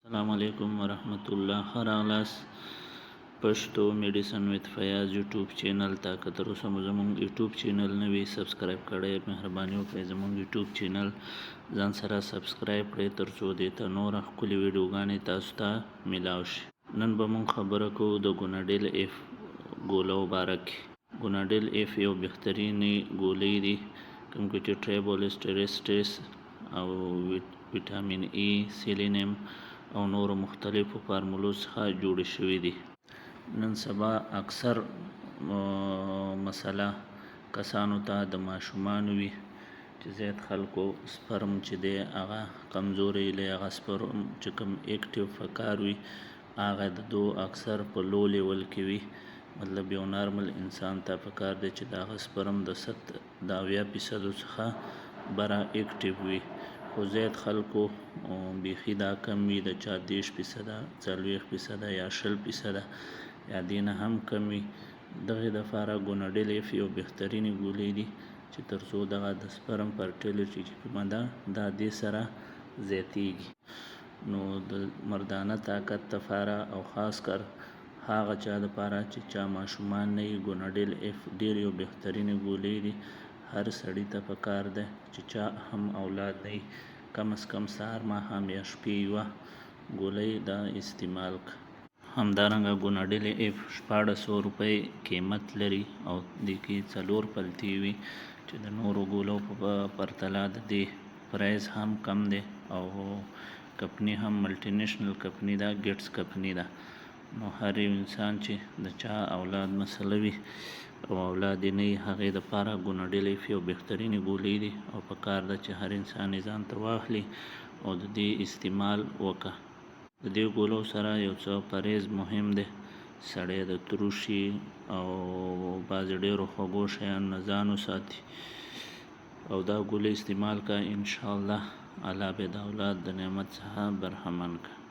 السلام علیکم ورحمت الله خراغلاس پښتو میډیسن وذ فیاض یوټیوب چینل تا کتر اوسه زموږ یوټیوب چینل نوی سبسکرایب کړئ مهرباني وکړئ زموږ یوټیوب چینل ځان سره سبسکرایب کړئ ترڅو دې ته نور ښکلي ویډیوګانې تاسو ته میلاو شي. نن به موږ خبره کوو د ګوناډیل اف ګولو باره کې. ګوناډیل اف یو بهترینې ګولۍ دي کوم چې ټریبولسټریسټس او وټامین ای سیلینیم او نورو مختلفو فارمولو څخه جوړې شوې دي. نن سبا اکثر مسله کسانو ته د ماشومانو وي چې زیات خلکو سپرم چې دی هغه کمزوري لی هغه سپرم چې کوم اکټیو فکار وي هغه د دو اکثر په لو لیول کې وي. مطلب یو نارمل انسان ته پکار دی چې د هغه سپرم د 70% څخه بره اکټیو وي، خو زیات خلکو بیخي دا کم وي، د چا 10%، 40% یا 20% یا دینه هم کم وي. دغې دپاره ګوناډیل اف یو بهترینې ګولۍ دي چې ترڅو دغه د سپرم فرټیلیټي چې کومه ده دا دې سره زیاتیږي. نو د مردانه طاقت دپاره او خاص کر هغه چا دپاره چې چا ماشومان نه وي ګوناډیل اف ډېر یو بهترینې ګولۍ دي. هر سړي ته پکار ده چې چا هم اولاد نه وي کم از کم سهار ماښام یا شپې یوه ګولۍ دا استعمال کړه. همدارنګه ګوناډیل اف 1400 روپۍ قیمت لري او دې کې 4 پلتې وي چې د نورو ګولو په پرتله د دې پرایز هم کم دی او کمپني هم ملټي نیشنل کمپني ده، ګیټس کمپني ده. نو هر یو انسان چې د چا اولاد مسله وي او اولاد یې نه وي هغې دپاره ګوناډیل اف یو بهترینې ګولۍ دي او پکار ده چې هر انسان یې ځان ته واخلي او د دې استعمال وکړه. د دې ګولو سره یو څه پرهیز مهم دی، سړی د تروشي او بعضې ډېرو خوږو شیانو نه ځان وساتي او دا ګولۍ استعمال کړه، انشاءالله الله به د اولاد د نعمت څخه برخمن کړه.